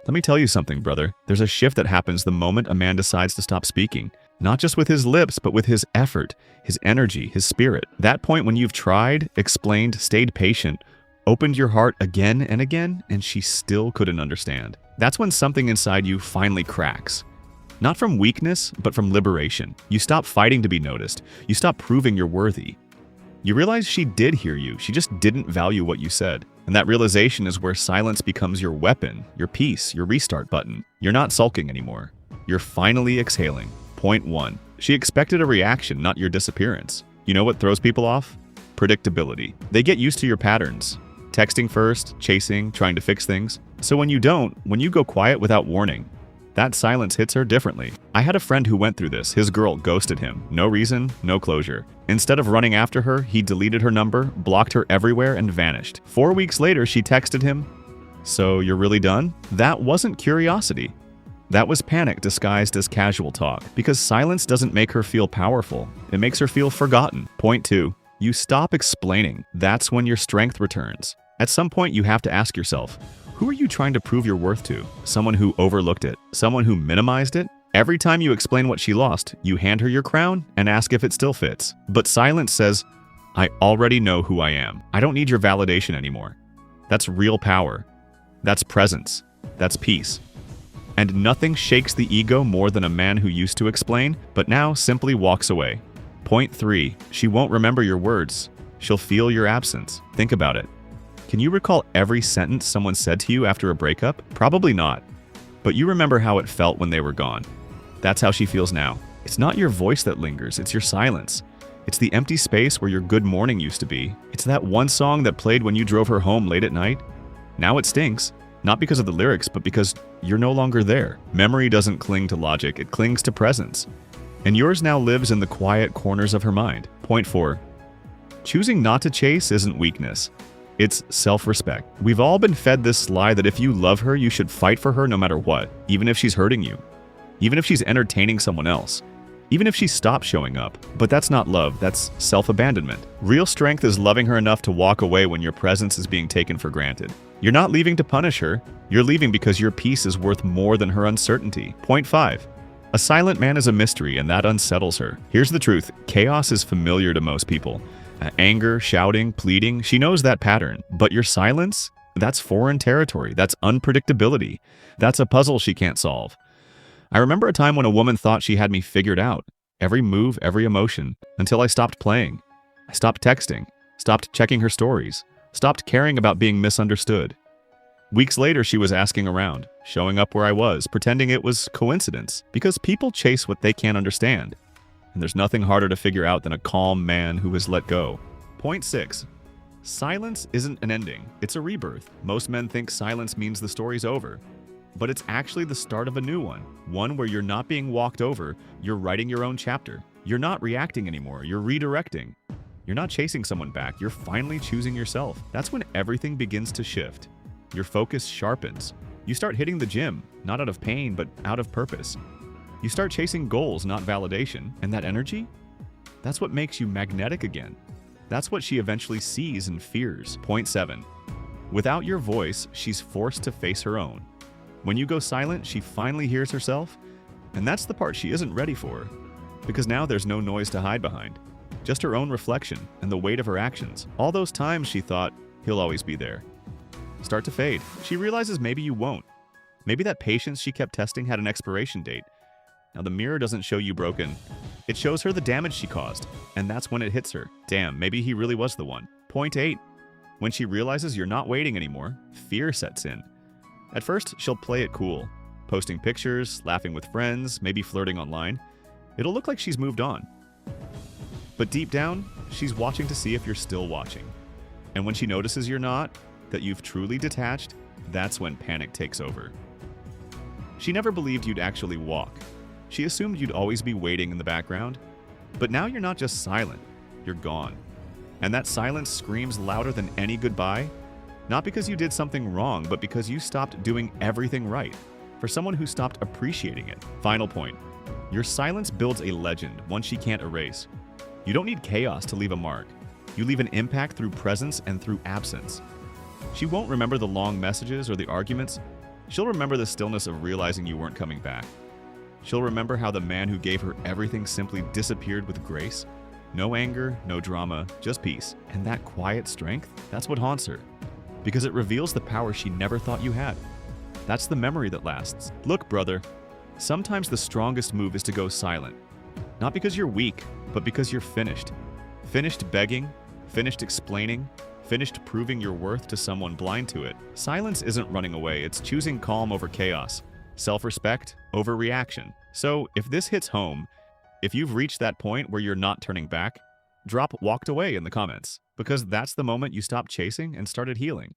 Let me tell you something, brother. There's a shift that happens the moment a man decides to stop speaking. Not just with his lips, but with his effort, his energy, his spirit. That point when you've tried, explained, stayed patient, opened your heart again and again, and she still couldn't understand. That's when something inside you finally cracks. Not from weakness, but from liberation. You stop fighting to be noticed. You stop proving you're worthy. You realize she did hear you, she just didn't value what you said. And that realization is where silence becomes your weapon, your peace, your restart button. You're not sulking anymore. You're finally exhaling. Point 1. She expected a reaction, not your disappearance. You know what throws people off? Predictability. They get used to your patterns. Texting first, chasing, trying to fix things. So when you go quiet without warning, that silence hits her differently. I had a friend who went through this. His girl ghosted him. No reason, no closure. Instead of running after her, he deleted her number, blocked her everywhere, and vanished. 4 weeks later, she texted him, "So you're really done?" That wasn't curiosity. That was panic disguised as casual talk. Because silence doesn't make her feel powerful. It makes her feel forgotten. Point 2. You stop explaining. That's when your strength returns. At some point, you have to ask yourself, who are you trying to prove your worth to? Someone who overlooked it? Someone who minimized it? Every time you explain what she lost, you hand her your crown and ask if it still fits. But silence says, I already know who I am. I don't need your validation anymore. That's real power. That's presence. That's peace. And nothing shakes the ego more than a man who used to explain, but now simply walks away. Point 3. She won't remember your words. She'll feel your absence. Think about it. Can you recall every sentence someone said to you after a breakup? Probably not. But you remember how it felt when they were gone. That's how she feels now. It's not your voice that lingers, it's your silence. It's the empty space where your good morning used to be. It's that one song that played when you drove her home late at night. Now it stinks, not because of the lyrics, but because you're no longer there. Memory doesn't cling to logic, it clings to presence. And yours now lives in the quiet corners of her mind. Point 4. Choosing not to chase isn't weakness. It's self-respect. We've all been fed this lie that if you love her, you should fight for her no matter what, even if she's hurting you, even if she's entertaining someone else, even if she stops showing up. But that's not love, that's self-abandonment. Real strength is loving her enough to walk away when your presence is being taken for granted. You're not leaving to punish her, you're leaving because your peace is worth more than her uncertainty. Point 5. A silent man is a mystery, and that unsettles her. Here's the truth, chaos is familiar to most people. Anger, shouting, pleading, she knows that pattern. But your silence? That's foreign territory. That's unpredictability. That's a puzzle she can't solve. I remember a time when a woman thought she had me figured out. Every move, every emotion, until I stopped playing. I stopped texting, stopped checking her stories, stopped caring about being misunderstood. Weeks later, she was asking around, showing up where I was, pretending it was coincidence. Because people chase what they can't understand. And there's nothing harder to figure out than a calm man who has let go. Point 6. Silence isn't an ending, it's a rebirth. Most men think silence means the story's over. But it's actually the start of a new one. One where you're not being walked over, you're writing your own chapter. You're not reacting anymore, you're redirecting. You're not chasing someone back, you're finally choosing yourself. That's when everything begins to shift. Your focus sharpens. You start hitting the gym, not out of pain, but out of purpose. You start chasing goals, not validation. And that energy? That's what makes you magnetic again. That's what she eventually sees and fears. Point 7. Without your voice, she's forced to face her own. When you go silent, she finally hears herself. And that's the part she isn't ready for. Because now there's no noise to hide behind. Just her own reflection and the weight of her actions. All those times she thought, he'll always be there, start to fade. She realizes maybe you won't. Maybe that patience she kept testing had an expiration date. Now the mirror doesn't show you broken. It shows her the damage she caused. And that's when it hits her. Damn, maybe he really was the one. Point 8. When she realizes you're not waiting anymore, fear sets in. At first, she'll play it cool. Posting pictures, laughing with friends, maybe flirting online. It'll look like she's moved on. But deep down, she's watching to see if you're still watching. And when she notices you're not, that you've truly detached, that's when panic takes over. She never believed you'd actually walk. She assumed you'd always be waiting in the background. But now you're not just silent, you're gone. And that silence screams louder than any goodbye, not because you did something wrong, but because you stopped doing everything right. For someone who stopped appreciating it. Final point. Your silence builds a legend, one she can't erase. You don't need chaos to leave a mark. You leave an impact through presence and through absence. She won't remember the long messages or the arguments. She'll remember the stillness of realizing you weren't coming back. She'll remember how the man who gave her everything simply disappeared with grace. No anger, no drama, just peace. And that quiet strength, that's what haunts her. Because it reveals the power she never thought you had. That's the memory that lasts. Look, brother, sometimes the strongest move is to go silent. Not because you're weak, but because you're finished. Finished begging, finished explaining, finished proving your worth to someone blind to it. Silence isn't running away, it's choosing calm over chaos, self-respect over reaction. So if this hits home, if you've reached that point where you're not turning back, drop "walked away" in the comments, because that's the moment you stopped chasing and started healing.